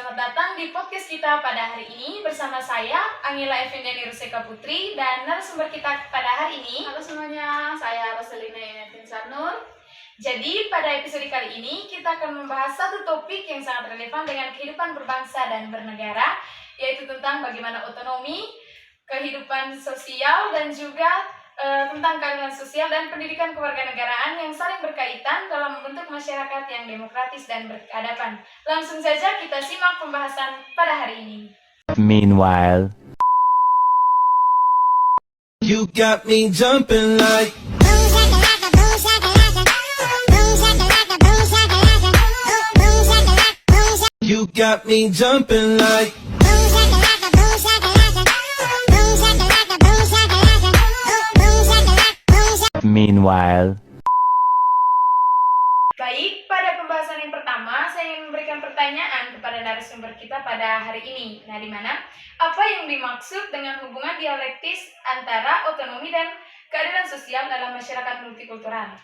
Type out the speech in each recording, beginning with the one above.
selamat datang di podcast kita pada hari ini bersama saya, Angela Effendiani Ruseka Putri, dan narasumber kita pada hari ini. Halo semuanya, saya Roselina Yenetin Sanur. Jadi pada episode kali ini kita akan membahas satu topik yang sangat relevan dengan kehidupan berbangsa dan bernegara, yaitu tentang bagaimana otonomi, kehidupan sosial, dan juga tentang keadilan sosial dan pendidikan kewarganegaraan yang saling berkaitan dalam membentuk masyarakat yang demokratis dan berkeadaban. Langsung saja kita simak pembahasan pada hari ini. Meanwhile, you got me jumping like you got me jumping like meanwhile, Baik, pada pembahasan yang pertama, saya ingin memberikan pertanyaan kepada narasumber kita pada hari ini. Nah, di mana apa yang dimaksud dengan hubungan dialektis antara otonomi dan keadilan sosial dalam masyarakat multikultural?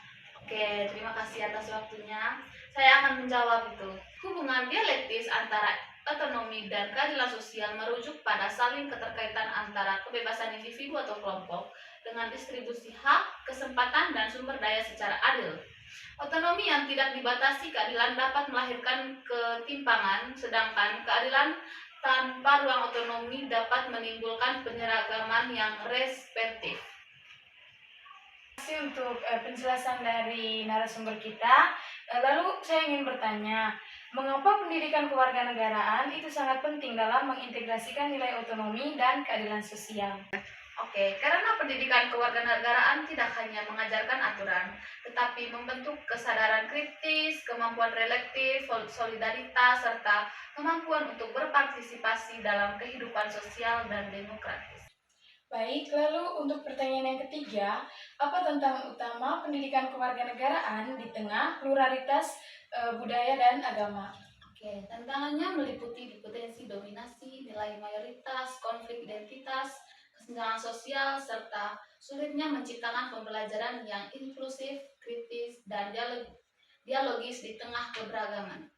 Oke, terima kasih atas waktunya. Saya akan menjawab itu. Hubungan dialektis antara otonomi dan keadilan sosial merujuk pada saling keterkaitan antara kebebasan individu atau kelompok dengan distribusi hak, kesempatan, dan sumber daya secara adil. Otonomi yang tidak dibatasi keadilan dapat melahirkan ketimpangan, sedangkan keadilan tanpa ruang otonomi dapat menimbulkan penyeragaman yang respektif. Terima kasih untuk penjelasan dari narasumber kita. Lalu saya ingin bertanya, mengapa pendidikan kewarganegaraan itu sangat penting dalam mengintegrasikan nilai otonomi dan keadilan sosial? Oke, karena pendidikan kewarganegaraan tidak hanya mengajarkan aturan, tetapi membentuk kesadaran kritis, kemampuan reflektif, solidaritas, serta kemampuan untuk berpartisipasi dalam kehidupan sosial dan demokratis. Baik, lalu untuk pertanyaan yang ketiga, apa tantangan utama pendidikan kewarganegaraan di tengah pluralitas budaya dan agama? Oke, tantangannya meliputi potensi dominasi, nilai mayoritas, konflik identitas, kesenjangan sosial, serta sulitnya menciptakan pembelajaran yang inklusif, kritis, dan dialogis di tengah keberagaman.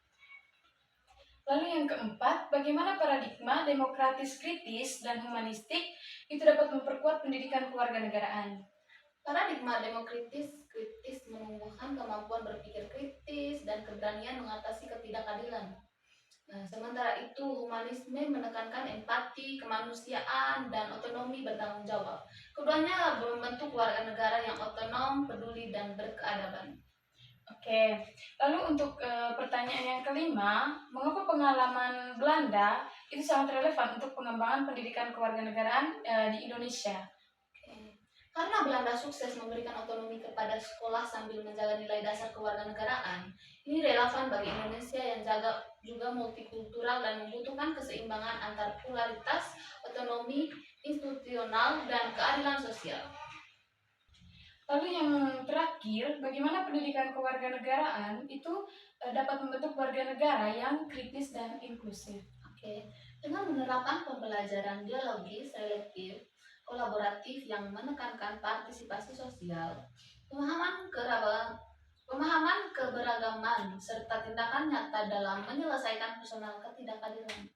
Lalu yang keempat, bagaimana paradigma demokratis kritis dan humanistik itu dapat memperkuat pendidikan kewarganegaraan? Paradigma demokratis kritis menumbuhkan kemampuan berpikir kritis dan keberanian mengatasi ketidakadilan. Sementara itu, humanisme menekankan empati, kemanusiaan, dan otonomi bertanggung jawab. Keduanya membentuk warga negara yang otonom, peduli, dan berkeadaban. Oke, lalu untuk pertanyaan yang kelima, mengapa pengalaman Belanda itu sangat relevan untuk pengembangan pendidikan kewarganegaraan di Indonesia? Karena Belanda sukses memberikan otonomi kepada sekolah sambil menjaga nilai dasar kewarganegaraan, ini relevan bagi Indonesia yang juga multikultural dan membutuhkan keseimbangan antar pluralitas, otonomi institusional, dan keadilan sosial. Lalu yang terakhir, bagaimana pendidikan kewarganegaraan itu dapat membentuk warga negara yang kritis dan inklusif? Oke, dengan menerapkan pembelajaran dialogis, selektif, kolaboratif yang menekankan partisipasi sosial, pemahaman keberagaman, serta tindakan nyata dalam menyelesaikan personal ketidakadilan.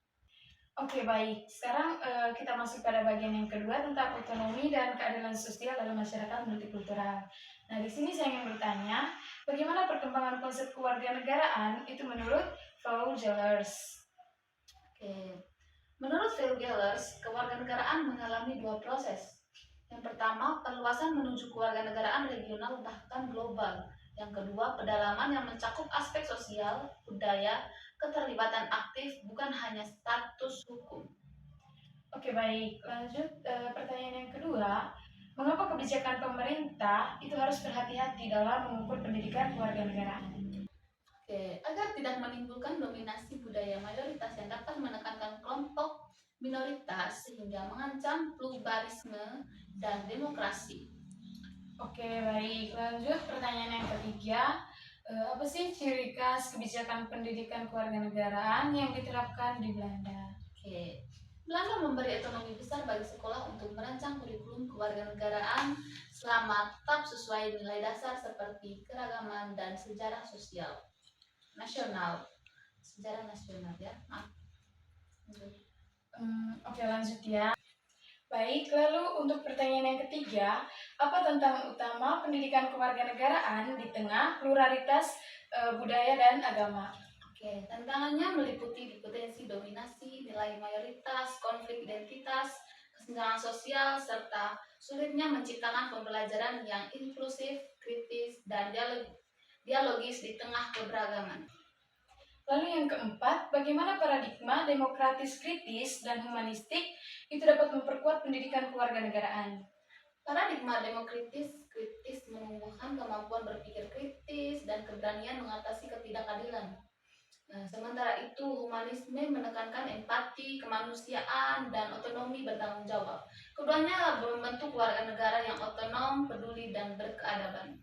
Oke, baik. Sekarang kita masuk pada bagian yang kedua tentang otonomi dan keadilan sosial dalam masyarakat multikultural. Nah, di sini saya ingin bertanya, bagaimana perkembangan konsep kewarganegaraan itu menurut Fougellers? Oke. Menurut Fougellers, kewarganegaraan mengalami dua proses. Yang pertama, perluasan menuju kewarganegaraan regional bahkan global. Yang kedua, pedalaman yang mencakup aspek sosial, budaya, keterlibatan aktif, bukan hanya status hukum. Oke, baik. Lanjut pertanyaan yang kedua, mengapa kebijakan pemerintah itu harus berhati-hati dalam mengukur pendidikan kewarganegaraan? Oke, agar tidak menimbulkan dominasi budaya mayoritas yang dapat menekankan kelompok minoritas sehingga mengancam pluralisme dan demokrasi. Oke, baik. Lanjut pertanyaan yang ketiga, apa sih ciri khas kebijakan pendidikan kewarganegaraan yang diterapkan di Belanda? Oke, Belanda memberi otonomi besar bagi sekolah untuk merancang kurikulum kewarganegaraan selama tetap sesuai nilai dasar seperti keragaman dan sejarah nasional ya. Oke, lanjut ya. Baik, lalu untuk pertanyaan yang ketiga, apa tantangan utama pendidikan kewarganegaraan di tengah pluralitas budaya dan agama? Oke, tantangannya meliputi potensi dominasi, nilai mayoritas, konflik identitas, kesenjangan sosial, serta sulitnya menciptakan pembelajaran yang inklusif, kritis, dan dialogis di tengah keberagaman. Lalu yang keempat, bagaimana paradigma demokratis kritis dan humanistik itu dapat memperkuat pendidikan kewarganegaraan? Paradigma kritis menumbuhkan kemampuan berpikir kritis dan keberanian mengatasi ketidakadilan. Nah, sementara itu, humanisme menekankan empati, kemanusiaan, dan otonomi bertanggung jawab. Keduanya membentuk warga negara yang otonom, peduli, dan berkeadaban.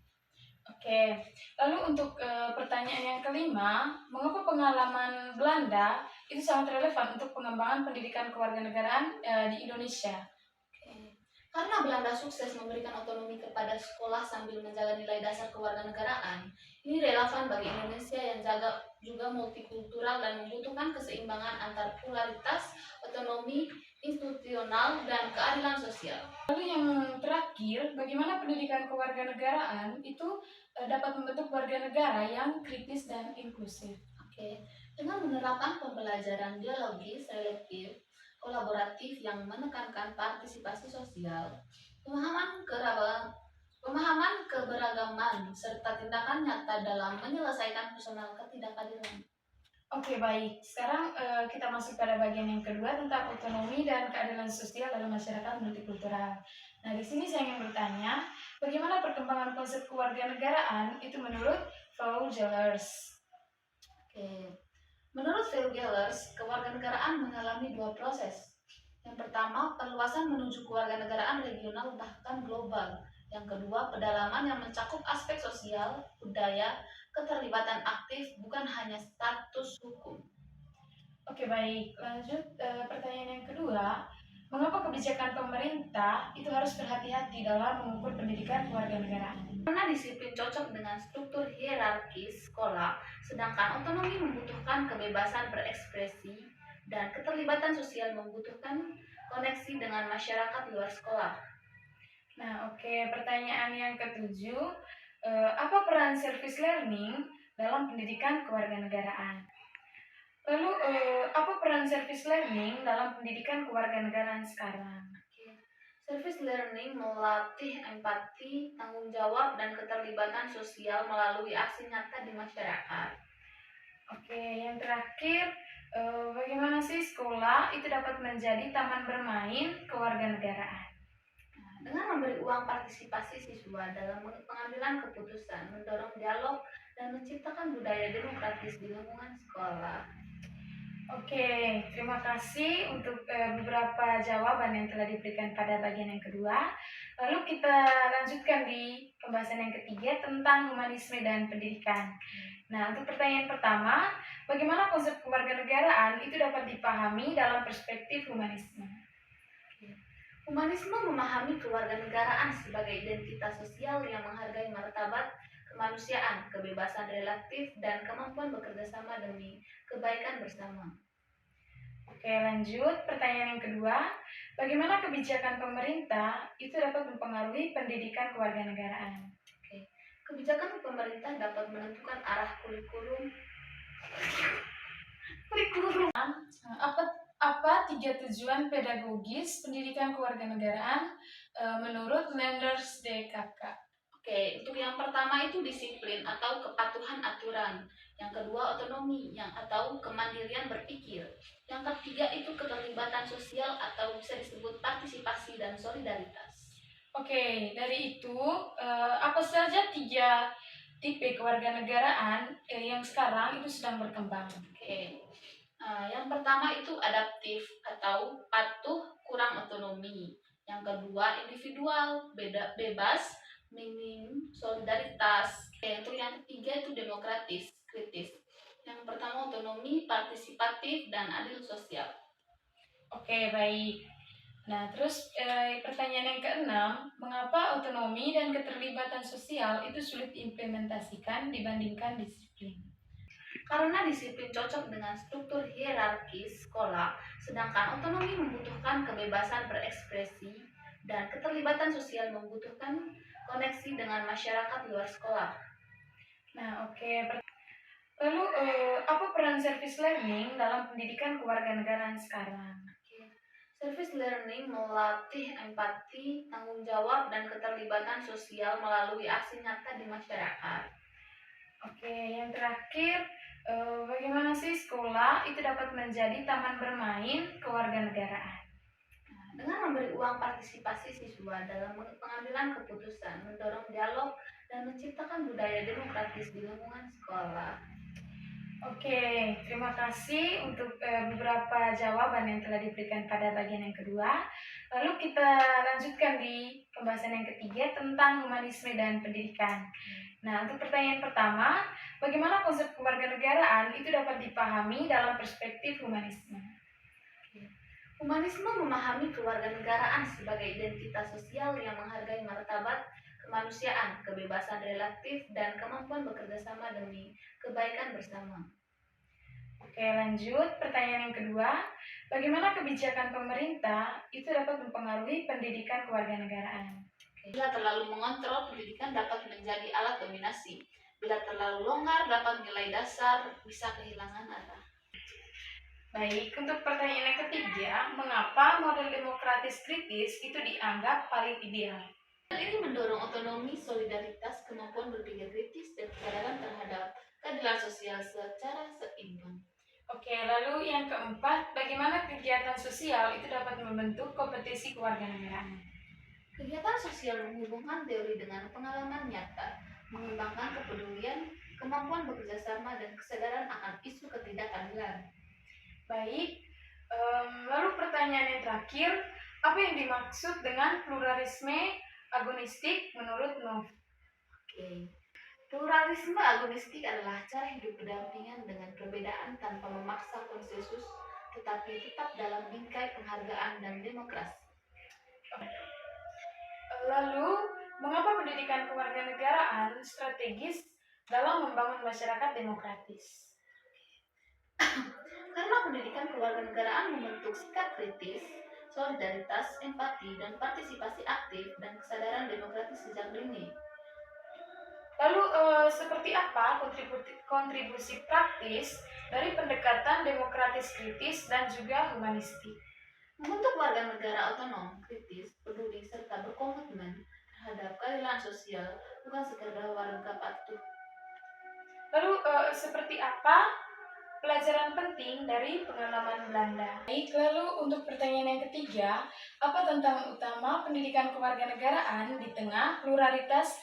Oke, lalu untuk pertanyaan yang kelima, mengapa pengalaman Belanda itu sangat relevan untuk pengembangan pendidikan kewarganegaraan di Indonesia? Oke. Karena Belanda sukses memberikan otonomi kepada sekolah sambil menjaga nilai dasar kewarganegaraan, ini relevan bagi Indonesia yang juga multikultural dan membutuhkan keseimbangan antar pluralitas, otonomi institusional, dan keadilan sosial. Lalu yang terakhir, bagaimana pendidikan kewarganegaraan itu dapat membentuk warga negara yang kritis dan inklusif? Oke, dengan menerapkan pembelajaran dialogis, selektif, kolaboratif yang menekankan partisipasi sosial, pemahaman keberagaman, serta tindakan nyata dalam menyelesaikan personal ketidakadilan. Oke, baik. Sekarang kita masuk pada bagian yang kedua tentang otonomi dan keadilan sosial dalam masyarakat multikultural. Nah, di sini saya ingin bertanya, bagaimana perkembangan konsep kewarganegaraan itu menurut Fouw-Jellers? Oke, menurut Phil-Gellers, kewarganegaraan mengalami dua proses. Yang pertama, perluasan menuju kewarganegaraan regional bahkan global. Yang kedua, pedalaman yang mencakup aspek sosial, budaya, keterlibatan aktif, bukan hanya status hukum. Oke, baik. Lanjut pertanyaan yang kedua, mengapa kebijakan pemerintah itu harus berhati-hati dalam mengukur pendidikan kewarganegaraan? Karena disiplin cocok dengan struktur hierarkis sekolah, sedangkan otonomi membutuhkan kebebasan berekspresi dan keterlibatan sosial membutuhkan koneksi dengan masyarakat luar sekolah. Nah, oke. Pertanyaan yang ketujuh, apa peran service learning dalam pendidikan kewarganegaraan? Lalu, apa peran service learning dalam pendidikan kewarganegaraan sekarang? Service learning melatih empati, tanggung jawab, dan keterlibatan sosial melalui aksi nyata di masyarakat. Oke, yang terakhir, bagaimana sih sekolah itu dapat menjadi taman bermain kewarganegaraan? Dengan memberi uang partisipasi siswa dalam pengambilan keputusan, mendorong dialog, dan menciptakan budaya demokratis di lingkungan sekolah. Oke, terima kasih untuk beberapa jawaban yang telah diberikan pada bagian yang kedua. Lalu kita lanjutkan di pembahasan yang ketiga tentang humanisme dan pendidikan. Nah, untuk pertanyaan pertama, bagaimana konsep kewarganegaraan itu dapat dipahami dalam perspektif humanisme? Humanisme memahami kewarganegaraan sebagai identitas sosial yang menghargai martabat kemanusiaan, kebebasan relatif, dan kemampuan bekerja sama demi kebaikan bersama. Oke, lanjut. Pertanyaan yang kedua, bagaimana kebijakan pemerintah itu dapat mempengaruhi pendidikan kewarganegaraan? Kebijakan pemerintah dapat menentukan arah kurikulum. Apa tiga tujuan pedagogis pendidikan kewarganegaraan menurut Lenders DKK? Oke, untuk yang pertama itu disiplin atau kepatuhan aturan. Yang kedua otonomi atau kemandirian berpikir. Yang ketiga itu keterlibatan sosial atau bisa disebut partisipasi dan solidaritas. Oke, dari itu apa saja tiga tipe kewarganegaraan yang sekarang itu sedang berkembang? Oke, yang pertama itu adaptif atau patuh kurang otonomi. Yang kedua individual bebas minim solidaritas. Untuk yang ketiga itu demokratis kritis. Yang pertama otonomi partisipatif dan adil sosial. Oke, baik. Nah, terus pertanyaan yang keenam, mengapa otonomi dan keterlibatan sosial itu sulit diimplementasikan dibandingkan disiplin? Karena disiplin cocok dengan struktur hierarkis sekolah, sedangkan otonomi membutuhkan kebebasan berekspresi dan keterlibatan sosial membutuhkan koneksi dengan masyarakat luar sekolah. Nah, oke. Lalu, apa peran service learning dalam pendidikan kewarganegaraan sekarang? Service learning melatih empati, tanggung jawab, dan keterlibatan sosial melalui aksi nyata di masyarakat. Oke, yang terakhir, bagaimana sih sekolah itu dapat menjadi taman bermain kewarganegaraan? Dengan memberi uang partisipasi siswa dalam pengambilan keputusan, mendorong dialog, dan menciptakan budaya demokratis di lingkungan sekolah. Oke, terima kasih untuk beberapa jawaban yang telah diberikan pada bagian yang kedua. Lalu kita lanjutkan di pembahasan yang ketiga tentang humanisme dan pendidikan. Nah, untuk pertanyaan pertama, bagaimana konsep kewarganegaraan itu dapat dipahami dalam perspektif humanisme? Humanisme memahami kewarganegaraan sebagai identitas sosial yang menghargai martabat kemanusiaan, kebebasan relatif, dan kemampuan bekerja sama demi kebaikan bersama. Oke, lanjut. Pertanyaan yang kedua, bagaimana kebijakan pemerintah itu dapat mempengaruhi pendidikan kewarganegaraan? Bila terlalu mengontrol, pendidikan dapat menjadi alat dominasi. Bila terlalu longgar, dapat nilai dasar bisa kehilangan arah. Baik, untuk pertanyaan yang ketiga, mengapa model demokratis kritis itu dianggap paling ideal? Hal ini mendorong otonomi, solidaritas, kemampuan berpikir kritis, dan kesadaran terhadap keadilan sosial secara seimbang. Oke, lalu yang keempat, bagaimana kegiatan sosial itu dapat membentuk kompetisi kewarganegaraan? Kegiatan sosial menghubungkan teori dengan pengalaman nyata, mengembangkan kepedulian, kemampuan bekerja sama, dan kesadaran akan isu ketidakadilan. Baik, lalu pertanyaan yang terakhir, apa yang dimaksud dengan pluralisme agonistik menurut Nov? Oke. Pluralisme agonistik adalah cara hidup berdampingan dengan perbedaan tanpa memaksa konsensus, tetapi tetap dalam bingkai penghargaan dan demokrasi. Lalu, mengapa pendidikan kewarganegaraan strategis dalam membangun masyarakat demokratis? Karena pendidikan kewarganegaraan membentuk sikap kritis, solidaritas, empati, dan partisipasi aktif dan kesadaran demokratis sejak dini. Lalu, seperti apa kontribusi praktis dari pendekatan demokratis kritis dan juga humanistik? Membentuk warga negara otonom, kritis, peduli, serta berkomitmen terhadap keadilan sosial, bukan sekedar warga patuh. Lalu, seperti apa pelajaran penting dari pengalaman Belanda? Baik, lalu untuk pertanyaan yang ketiga, apa tantangan utama pendidikan kewarganegaraan di tengah pluralitas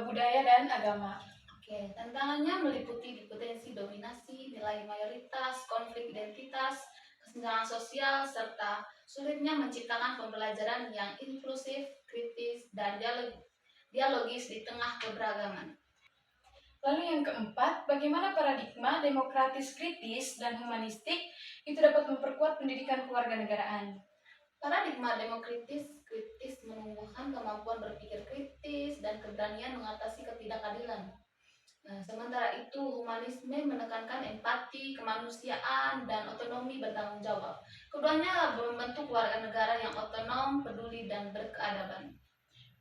budaya dan agama? Oke, tantangannya meliputi potensi dominasi, nilai mayoritas, konflik identitas, kesenjangan sosial, serta sulitnya menciptakan pembelajaran yang inklusif, kritis, dan dialogis di tengah keberagaman. Lalu yang keempat, bagaimana paradigma demokratis kritis dan humanistik itu dapat memperkuat pendidikan kewarganegaraan? Paradigma demokratis kritis menumbuhkan kemampuan berpikir kritis dan keberanian mengatasi ketidakadilan. Sementara itu, humanisme menekankan empati, kemanusiaan, dan otonomi bertanggung jawab. Keduanya membentuk warga negara yang otonom, peduli, dan berkeadaban.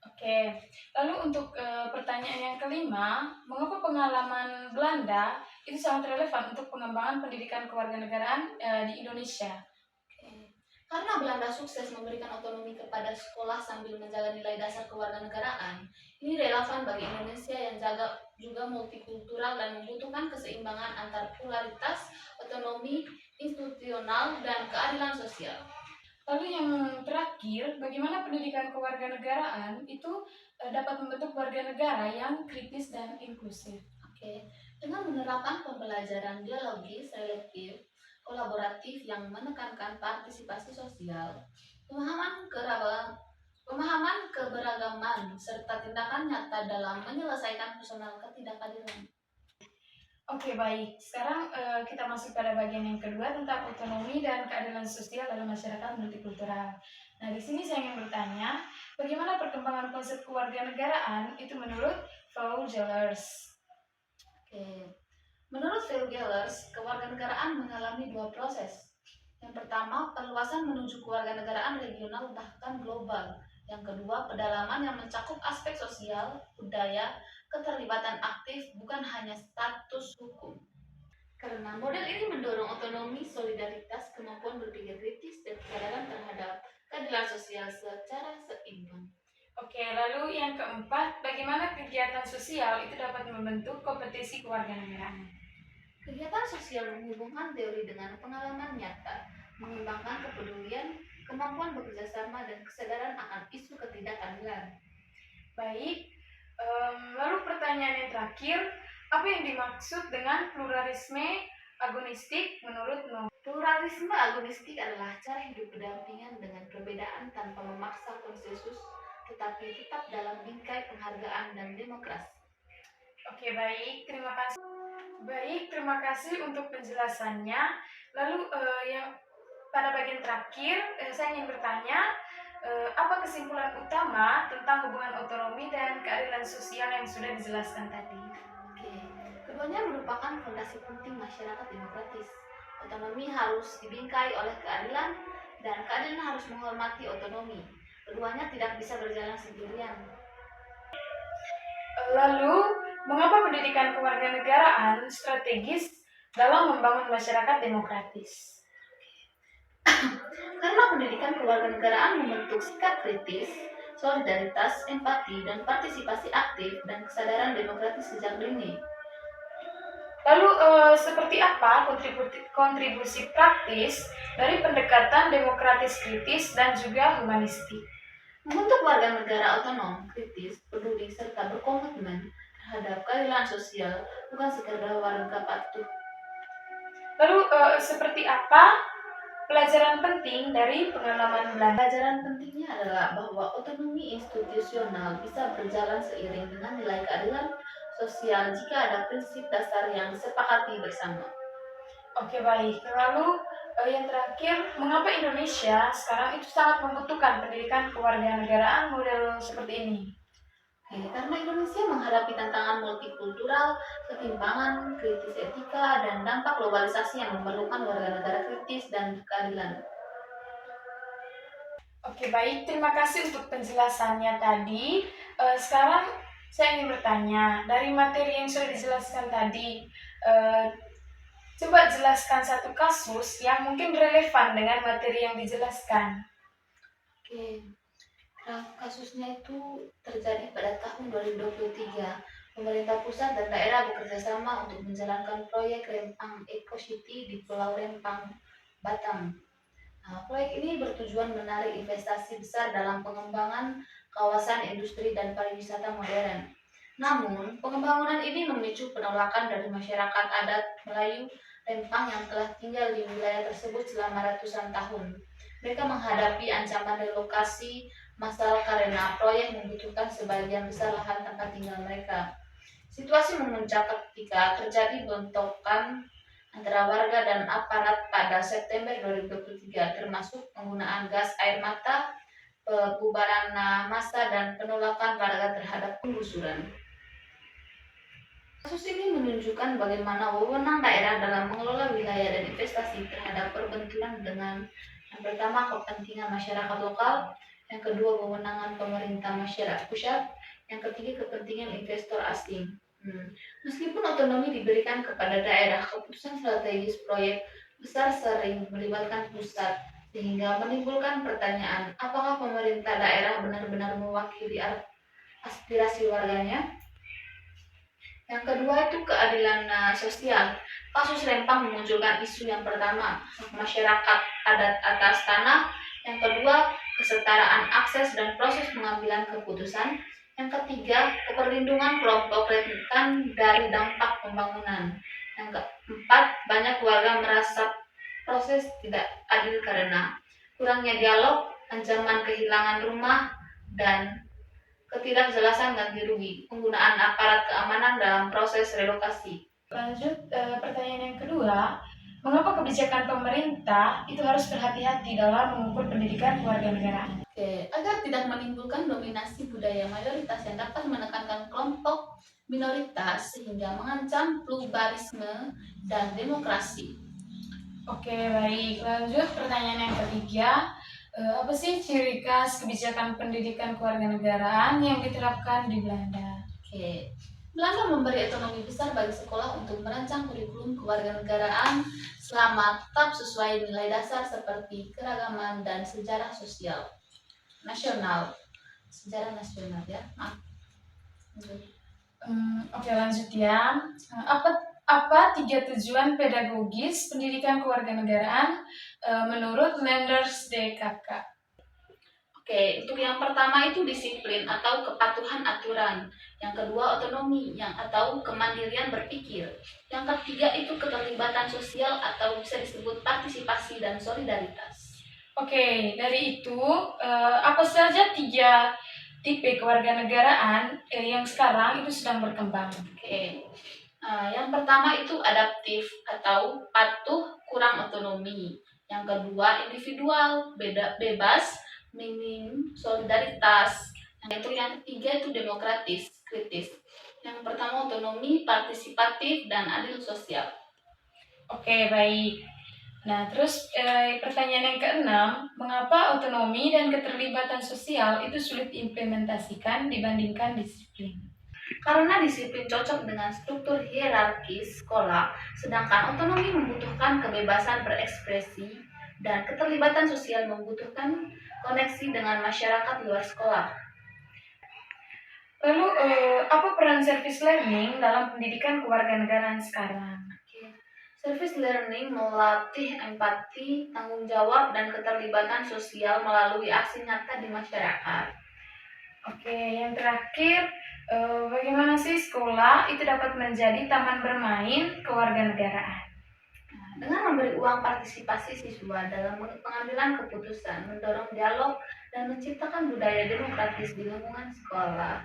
Oke, lalu untuk pertanyaan yang kelima, mengapa pengalaman Belanda itu sangat relevan untuk pengembangan pendidikan kewarganegaraan di Indonesia? Karena Belanda sukses memberikan otonomi kepada sekolah sambil menjaga nilai dasar kewarganegaraan, ini relevan bagi Indonesia yang juga multikultural dan membutuhkan keseimbangan antar pluralitas, otonomi, institusional, dan keadilan sosial. Lalu yang terakhir, bagaimana pendidikan kewarganegaraan itu dapat membentuk warga negara yang kritis dan inklusif? Oke, dengan menerapkan pembelajaran dialogis, selektif, kolaboratif yang menekankan partisipasi sosial, pemahaman keberagaman, serta tindakan nyata dalam menyelesaikan personal ketidakadilan. Oke, baik. Sekarang kita masuk pada bagian yang kedua tentang otonomi dan keadilan sosial dalam masyarakat multikultural. Nah, di sini saya ingin bertanya, bagaimana perkembangan konsep kewarganegaraan itu menurut Fougellers? Oke. Menurut Fougellers, kewarganegaraan mengalami dua proses. Yang Yang pertama, perluasan menuju kewarganegaraan regional bahkan global. Yang kedua, pedalaman yang mencakup aspek sosial, budaya, keterlibatan aktif, bukan hanya status hukum. Karena model ini mendorong otonomi, solidaritas, kemampuan berpikir kritis, dan kesadaran terhadap keadilan sosial secara seimbang. Oke, lalu yang keempat, bagaimana kegiatan sosial itu dapat membentuk kompetisi kewarganegaraan? Kegiatan sosial menghubungkan teori dengan pengalaman nyata, mengembangkan kepedulian, kemampuan bekerja sama, dan kesadaran akan isu ketidakadilan. Baik, lalu pertanyaan yang terakhir, apa yang dimaksud dengan pluralisme agonistik menurutmu? Pluralisme agonistik adalah cara hidup berdampingan dengan perbedaan tanpa memaksa konsensus, tetapi tetap dalam bingkai penghargaan dan demokrasi. Oke, baik, terima kasih. Baik, terima kasih untuk penjelasannya. Lalu yang pada bagian terakhir, saya ingin bertanya, apa kesimpulan utama tentang hubungan otonomi dan keadilan sosial yang sudah dijelaskan tadi? Oke, keduanya merupakan fondasi penting masyarakat demokratis. Otonomi harus dibingkai oleh keadilan, dan keadilan harus menghormati otonomi. Keduanya tidak bisa berjalan sendirian. Lalu, mengapa pendidikan kewarganegaraan strategis dalam membangun masyarakat demokratis? Karena pendidikan kewarganegaraan membentuk sikap kritis, solidaritas, empati, dan partisipasi aktif dan kesadaran demokratis sejak dini. Lalu, seperti apa kontribusi praktis dari pendekatan demokratis kritis dan juga humanistik? Membentuk warga negara otonom, kritis, peduli, serta berkomitmen terhadap keadilan sosial, bukan sekedar warga patuh. Lalu, seperti apa pelajaran penting dari pengalaman Belanda? Pelajaran pentingnya adalah bahwa otonomi institusional bisa berjalan seiring dengan nilai keadilan sosial jika ada prinsip dasar yang disepakati bersama. Oke, baik. Lalu, yang terakhir, mengapa Indonesia sekarang itu sangat membutuhkan pendidikan kewarganegaraan model seperti ini? Karena Indonesia menghadapi tantangan multikultural, ketimpangan, kritis etika, dan dampak globalisasi yang memerlukan warga negara kritis dan keadilan. Oke, baik. Terima kasih untuk penjelasannya tadi. Sekarang saya ingin bertanya, dari materi yang sudah dijelaskan tadi, coba jelaskan satu kasus yang mungkin relevan dengan materi yang dijelaskan. Kasusnya itu terjadi pada tahun 2023. Pemerintah pusat dan daerah bekerja sama untuk menjalankan proyek Rempang Eco City di Pulau Rempang, Batam. Proyek ini bertujuan menarik investasi besar dalam pengembangan kawasan industri dan pariwisata modern. Namun, pembangunan ini memicu penolakan dari masyarakat adat Melayu Rempang yang telah tinggal di wilayah tersebut selama ratusan tahun. Mereka menghadapi ancaman relokasi massal karena proyek membutuhkan sebagian besar lahan tempat tinggal mereka. Situasi memuncak ketika terjadi bentrokan antara warga dan aparat pada September 2023, termasuk penggunaan gas air mata, pembubaran massa, dan penolakan warga terhadap penggusuran. Kasus ini menunjukkan bagaimana wewenang daerah dalam mengelola wilayah dan investasi terhadap perbenturan dengan yang pertama kepentingan masyarakat lokal, yang kedua kewenangan pemerintah masyarakat pusat, yang ketiga kepentingan investor asing. Meskipun otonomi diberikan kepada daerah, keputusan strategis proyek besar sering melibatkan pusat, sehingga menimbulkan pertanyaan, apakah pemerintah daerah benar-benar mewakili aspirasi warganya? Yang kedua itu keadilan sosial. Kasus Rempang memunculkan isu yang pertama, masyarakat adat atas tanah. Yang kedua, kesetaraan akses dan proses pengambilan keputusan. Yang ketiga, keperlindungan kelompok rentan dari dampak pembangunan. Yang keempat, banyak warga merasa proses tidak adil karena kurangnya dialog, ancaman kehilangan rumah, dan ketidakjelasan ganti rugi, penggunaan aparat keamanan dalam proses relokasi. Lanjut, pertanyaan yang kedua, mengapa kebijakan pemerintah itu harus berhati-hati dalam mengukur pendidikan kewarganegaraan? Agar tidak menimbulkan dominasi budaya mayoritas yang dapat menekankan kelompok minoritas sehingga mengancam pluralisme dan demokrasi. Oke, baik. Lanjut pertanyaan yang ketiga. Apa sih ciri khas kebijakan pendidikan kewarganegaraan yang diterapkan di Belanda? Oke. Belanda memberi otonomi besar bagi sekolah untuk merancang kurikulum kewarganegaraan selama tetap sesuai nilai dasar seperti keragaman dan sejarah sosial nasional. Sejarah nasional ya, maaf. Oke, lanjut ya. Apa tiga tujuan pedagogis pendidikan kewarganegaraan menurut Lenders DKK? Oke, untuk yang pertama itu disiplin atau kepatuhan aturan. Yang kedua otonomi yang atau kemandirian berpikir. Yang ketiga itu keterlibatan sosial atau bisa disebut partisipasi dan solidaritas. Oke, dari itu apa saja tiga tipe kewarganegaraan yang sekarang itu sedang berkembang? Oke. Yang pertama itu adaptif atau patuh kurang otonomi. Yang kedua individual, bebas, minim solidaritas. Yang ketiga itu demokratis, kritis. Yang pertama otonomi, partisipatif, dan adil sosial. Oke, baik. Nah, terus pertanyaan yang keenam, mengapa otonomi dan keterlibatan sosial itu sulit diimplementasikan dibandingkan disiplin? Karena disiplin cocok dengan struktur hierarkis sekolah, sedangkan otonomi membutuhkan kebebasan berekspresi dan keterlibatan sosial membutuhkan koneksi dengan masyarakat luar sekolah. Lalu, apa peran service learning dalam pendidikan kewarganegaraan sekarang? Service learning melatih empati, tanggung jawab, dan keterlibatan sosial melalui aksi nyata di masyarakat. Oke, yang terakhir, bagaimana sih sekolah itu dapat menjadi taman bermain kewarganegaraan? Dengan memberi uang partisipasi siswa dalam pengambilan keputusan, mendorong dialog, dan menciptakan budaya demokratis di lingkungan sekolah.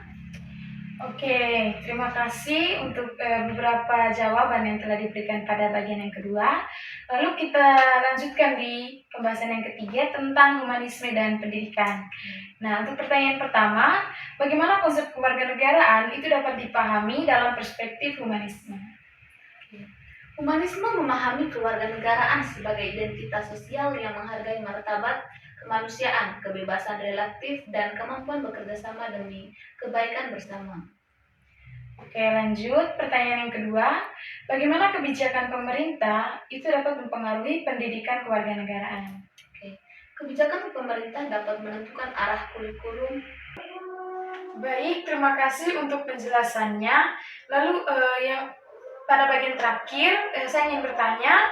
Oke, terima kasih untuk beberapa jawaban yang telah diberikan pada bagian yang kedua. Lalu kita lanjutkan di pembahasan yang ketiga tentang humanisme dan pendidikan. Nah, untuk pertanyaan pertama, bagaimana konsep kewarganegaraan itu dapat dipahami dalam perspektif humanisme? Humanisme memahami kewarganegaraan sebagai identitas sosial yang menghargai martabat kemanusiaan, kebebasan relatif, dan kemampuan bekerja sama demi kebaikan bersama. Oke, lanjut. Pertanyaan yang kedua, bagaimana kebijakan pemerintah itu dapat mempengaruhi pendidikan kewarganegaraan? Kebijakan pemerintah dapat menentukan arah kurikulum. Baik, terima kasih untuk penjelasannya. Lalu yang pada bagian terakhir, saya ingin bertanya,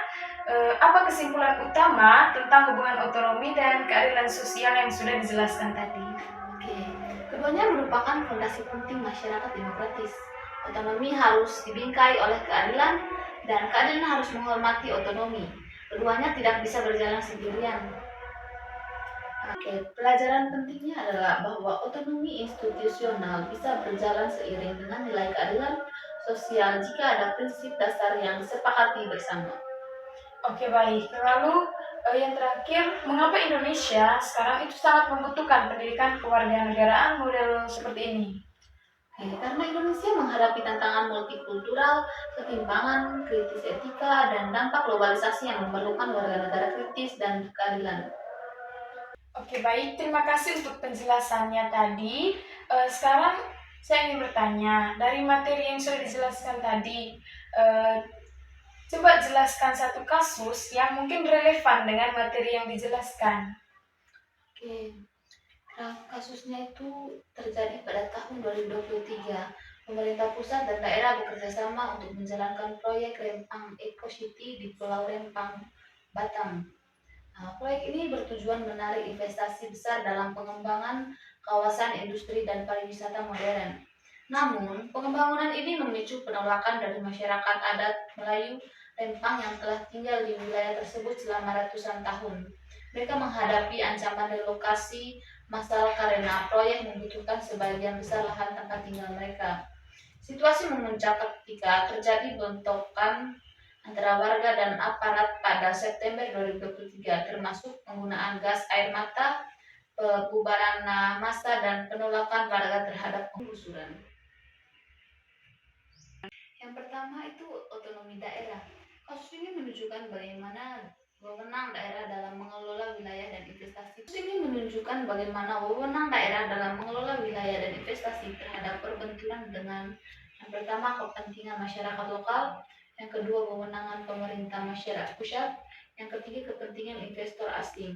apa kesimpulan utama tentang hubungan otonomi dan keadilan sosial yang sudah dijelaskan tadi? Keduanya merupakan fondasi penting masyarakat demokratis. Otonomi harus dibingkai oleh keadilan, dan keadilan harus menghormati otonomi. Keduanya tidak bisa berjalan sendirian. Pelajaran pentingnya adalah bahwa otonomi institusional bisa berjalan seiring dengan nilai keadilan sosial jika ada prinsip dasar yang disepakati bersama. Oke, baik. Lalu yang terakhir, mengapa Indonesia sekarang itu sangat membutuhkan pendidikan kewarganegaraan model seperti ini? Karena Indonesia menghadapi tantangan multikultural, ketimpangan, kritis etika, dan dampak globalisasi yang memerlukan warga negara kritis dan keadilan. Oke, baik. Terima kasih untuk penjelasannya tadi. Sekarang saya ingin bertanya, dari materi yang sudah dijelaskan tadi, coba jelaskan satu kasus yang mungkin relevan dengan materi yang dijelaskan. Kasusnya itu terjadi pada tahun 2023. Pemerintah pusat dan daerah bekerja sama untuk menjalankan proyek Rempang Eco City di Pulau Rempang, Batam. Proyek ini bertujuan menarik investasi besar dalam pengembangan kawasan industri dan pariwisata modern. Namun, pembangunan ini memicu penolakan dari masyarakat adat Melayu Rempang yang telah tinggal di wilayah tersebut selama ratusan tahun. Mereka menghadapi ancaman relokasi massal karena proyek membutuhkan sebagian besar lahan tempat tinggal mereka. Situasi memuncak ketika terjadi bentrokan antara warga dan aparat pada September 2023, termasuk penggunaan gas air mata, pembubaran massa, dan penolakan warga terhadap penggusuran. Yang pertama itu otonomi daerah. Kasus ini menunjukkan bagaimana wewenang daerah dalam mengelola wilayah dan investasi. Terhadap perbenturan dengan yang pertama kepentingan masyarakat lokal, yang kedua kewenangan pemerintah masyarakat pusat, yang ketiga kepentingan investor asing.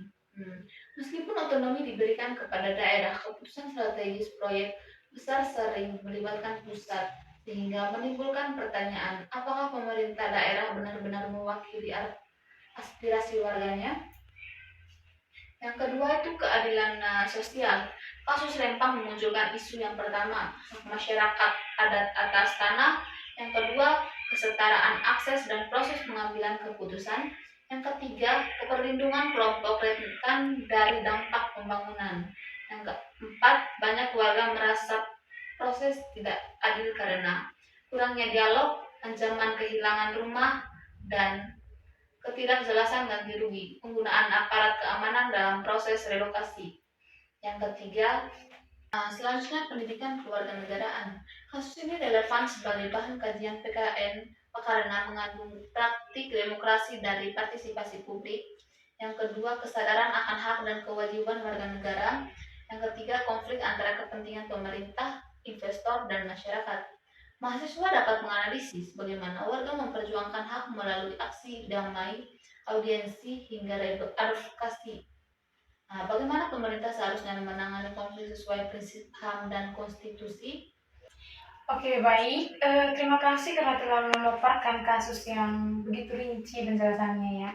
Meskipun otonomi diberikan kepada daerah, keputusan strategis proyek besar sering melibatkan pusat, sehingga menimbulkan pertanyaan, apakah pemerintah daerah benar-benar mewakili aspirasi warganya? Yang kedua itu keadilan sosial. Kasus Rempang memunculkan isu yang pertama, hak masyarakat adat atas tanah. Yang kedua, kesetaraan akses dan proses pengambilan keputusan. Yang ketiga, keperlindungan kelompok rentan dari dampak pembangunan. Yang keempat, banyak warga merasa proses tidak adil karena kurangnya dialog, ancaman kehilangan rumah, dan ketidakjelasan ganti rugi, penggunaan aparat keamanan dalam proses relokasi. Yang ketiga, selanjutnya pendidikan kewarganegaraan. Kasus ini relevan sebagai bahan kajian PKN karena mengandung praktik demokrasi dari partisipasi publik. Yang kedua, kesadaran akan hak dan kewajiban warga negara. Yang ketiga, konflik antara kepentingan pemerintah, investor, dan masyarakat. Mahasiswa dapat menganalisis bagaimana warga memperjuangkan hak melalui aksi damai, audiensi, hingga advokasi. Bagaimana pemerintah seharusnya menangani konflik sesuai prinsip HAM dan konstitusi? Oke, baik. Terima kasih karena telah memaparkan kasus yang begitu rinci penjelasannya ya.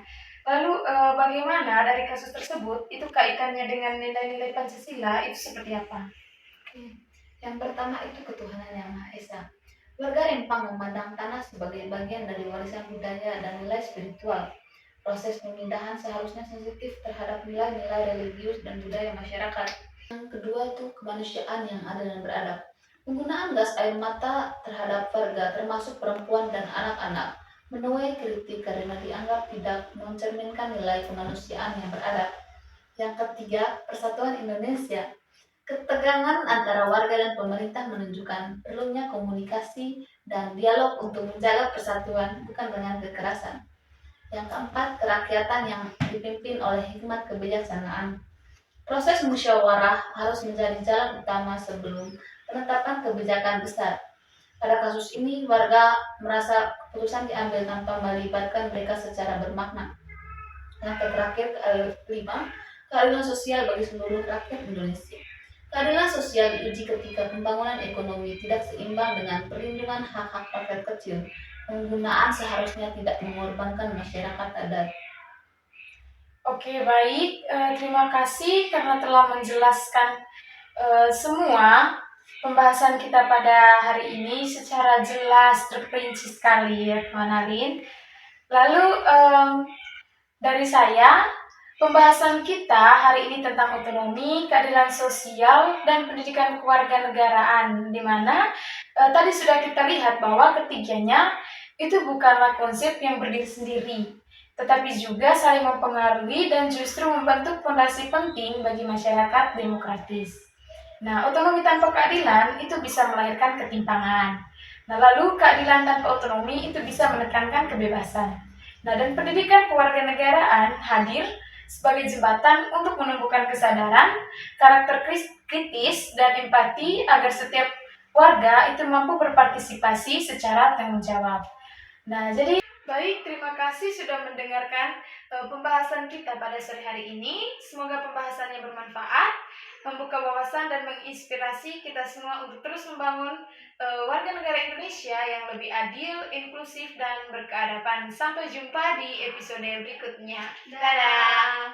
Lalu bagaimana dari kasus tersebut itu kaitannya dengan nilai-nilai Pancasila itu seperti apa? Yang pertama itu ketuhanan yang Maha Esa. Warga Rempang memandang tanah sebagai bagian dari warisan budaya dan nilai spiritual. Proses pemindahan seharusnya sensitif terhadap nilai-nilai religius dan budaya masyarakat. Yang kedua itu kemanusiaan yang adil dan beradab. Penggunaan gas air mata terhadap warga termasuk perempuan dan anak-anak menuai kritik karena dianggap tidak mencerminkan nilai kemanusiaan yang beradab. Yang ketiga, persatuan Indonesia. Ketegangan antara warga dan pemerintah menunjukkan perlunya komunikasi dan dialog untuk menjaga persatuan, bukan dengan kekerasan. Yang keempat, kerakyatan yang dipimpin oleh hikmat kebijaksanaan. Proses musyawarah harus menjadi jalan utama sebelum penetapan kebijakan besar. Pada kasus ini, warga merasa keputusan diambil tanpa melibatkan mereka secara bermakna. Yang terakhir, kelima, keadilan sosial bagi seluruh rakyat Indonesia. Keadilan sosial diuji ketika pembangunan ekonomi tidak seimbang dengan perlindungan hak-hak rakyat kecil. Penggunaan seharusnya tidak mengorbankan masyarakat adat. Oke, baik. Terima kasih karena telah menjelaskan semua pembahasan kita pada hari ini secara jelas, terperinci sekali ya, teman Alin. Lalu dari saya, pembahasan kita hari ini tentang otonomi, keadilan sosial, dan pendidikan kewarganegaraan, di mana tadi sudah kita lihat bahwa ketiganya itu bukanlah konsep yang berdiri sendiri, tetapi juga saling mempengaruhi dan justru membentuk fondasi penting bagi masyarakat demokratis. Nah, otonomi tanpa keadilan itu bisa melahirkan ketimpangan. Nah, lalu keadilan tanpa otonomi itu bisa menekankan kebebasan. Nah, dan pendidikan kewarganegaraan hadir sebagai jembatan untuk menumbuhkan kesadaran, karakter kritis, dan empati agar setiap warga itu mampu berpartisipasi secara tanggung jawab. Nah, jadi baik, terima kasih sudah mendengarkan pembahasan kita pada sore hari ini. Semoga pembahasannya bermanfaat, membuka wawasan dan menginspirasi kita semua untuk terus membangun warga negara Indonesia yang lebih adil, inklusif, dan berkeadaban. Sampai jumpa di episode berikutnya. Dadah!